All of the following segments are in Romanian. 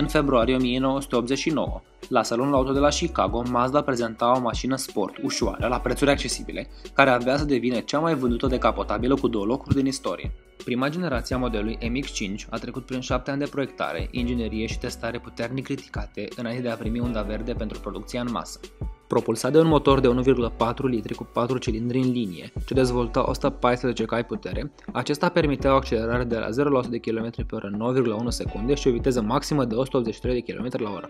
În februarie 1989, la salonul auto de la Chicago, Mazda prezenta o mașină sport ușoară la prețuri accesibile, care avea să devină cea mai vândută decapotabilă cu 2 locuri din istorie. Prima generație a modelului MX-5 a trecut prin 7 ani de proiectare, inginerie și testare puternic criticate înainte de a primi unda verde pentru producția în masă. Propulsat de un motor de 1,4 litri cu 4 cilindri în linie, ce dezvolta 114 cai putere, acesta permitea o accelerare de la 0 la 100 km/h în 9,1 secunde și o viteză maximă de 183 km/h.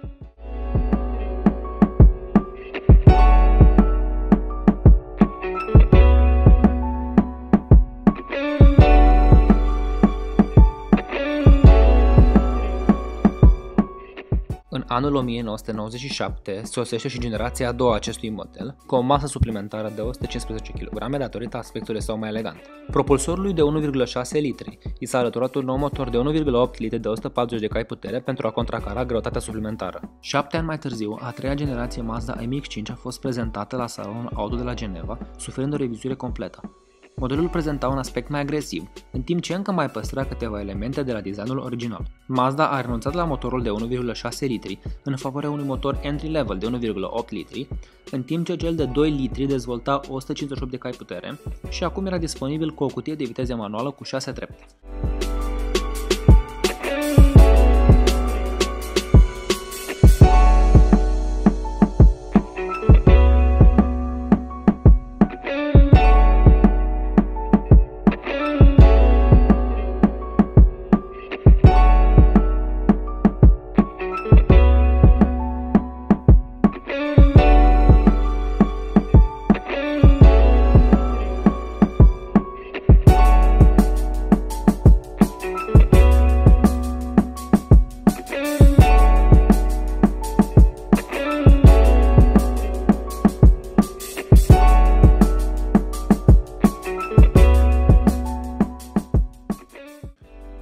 În anul 1997 sosește și generația a doua a acestui model, cu o masă suplimentară de 115 kg datorită aspectului său mai elegant. Propulsorului de 1,6 litri i s-a alăturat un nou motor de 1,8 litri de 140 de cai putere pentru a contracara greutatea suplimentară. 7 ani mai târziu, a treia generație Mazda MX-5 a fost prezentată la salonul auto de la Geneva, suferind o revizuire completă. Modelul prezenta un aspect mai agresiv, în timp ce încă mai păstra câteva elemente de la designul original. Mazda a renunțat la motorul de 1,6 litri în favoarea unui motor entry-level de 1,8 litri, în timp ce cel de 2 litri dezvolta 158 de cai putere și acum era disponibil cu o cutie de viteze manuală cu 6 trepte.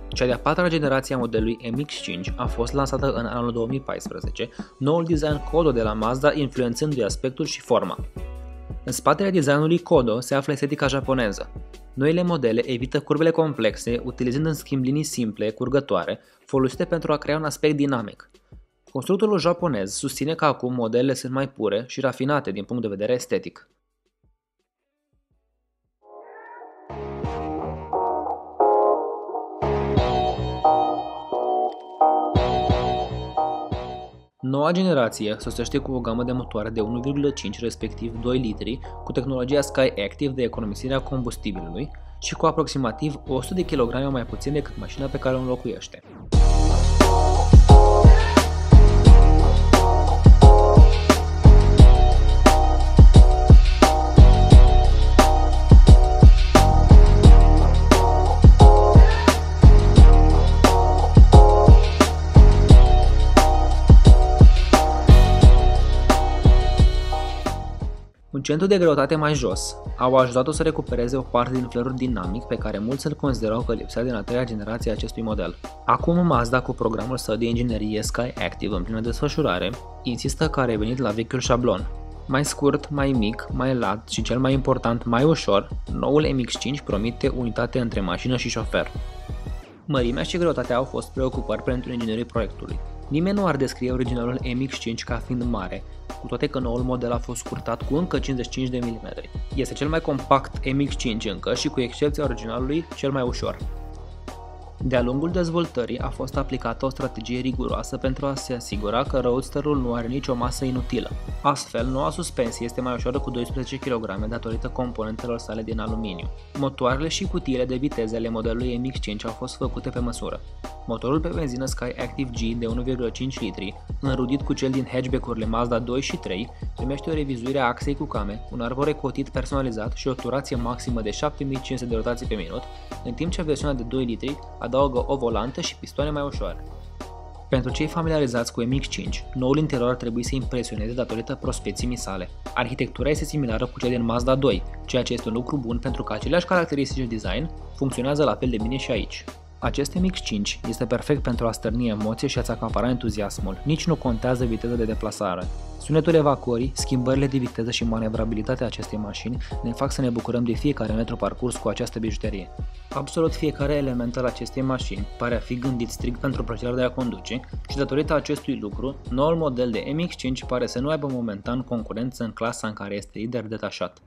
Cea de-a patra generație a modelului MX-5 a fost lansată în anul 2014, noul design Kodo de la Mazda influențându-i aspectul și forma. În spatele designului Kodo se află estetica japoneză. Noile modele evită curvele complexe, utilizând în schimb linii simple, curgătoare, folosite pentru a crea un aspect dinamic. Constructorul japonez susține că acum modelele sunt mai pure și rafinate din punct de vedere estetic. Noua generație sosește cu o gamă de motoare de 1,5 respectiv 2 litri cu tehnologia SkyActiv de economisire a combustibilului și cu aproximativ 100 de kg mai puțin decât mașina pe care o înlocuiește. Un centru de greutate mai jos au ajutat-o să recupereze o parte din flerul dinamic pe care mulți îl considerau că lipsea din a treia generație a acestui model. Acum Mazda, cu programul său de inginerie SkyActiv în plină desfășurare, insistă că a revenit la vechiul șablon. Mai scurt, mai mic, mai lat și cel mai important, mai ușor, noul MX-5 promite unitate între mașină și șofer. Mărimea și greutatea au fost preocupări pentru inginerii proiectului. Nimeni nu ar descrie originalul MX-5 ca fiind mare, cu toate că noul model a fost scurtat cu încă 55 de mm. Este cel mai compact MX-5 încă și, cu excepția originalului, cel mai ușor. De-a lungul dezvoltării a fost aplicată o strategie riguroasă pentru a se asigura că Roadsterul nu are nicio masă inutilă. Astfel, noua suspensie este mai ușoară cu 12 kg datorită componentelor sale din aluminiu. Motoarele și cutiile de viteze ale modelului MX-5 au fost făcute pe măsură. Motorul pe benzină SkyActiv G de 1,5 litri, înrudit cu cel din hatchback-urile Mazda 2 și 3, primește o revizuire a axei cu came, un arbore cotit personalizat și o turație maximă de 7500 de rotații pe minut, în timp ce versiunea de 2 litri adaugă o volantă și pistoane mai ușoare. Pentru cei familiarizați cu MX-5, noul interior ar trebui să impresioneze datorită prospețimii sale. Arhitectura este similară cu cea din Mazda 2, ceea ce este un lucru bun pentru că aceleași caracteristici de design funcționează la fel de bine și aici. Acest MX-5 este perfect pentru a stârni emoție și a-ți acapara entuziasmul, nici nu contează viteza de deplasare. Sunetul evacuării, schimbările de viteză și manevrabilitatea acestei mașini ne fac să ne bucurăm de fiecare metru parcurs cu această bijuterie. Absolut fiecare element al acestei mașini pare a fi gândit strict pentru plăcerea de a conduce și datorită acestui lucru, noul model de MX-5 pare să nu aibă momentan concurență în clasa în care este lider detașat.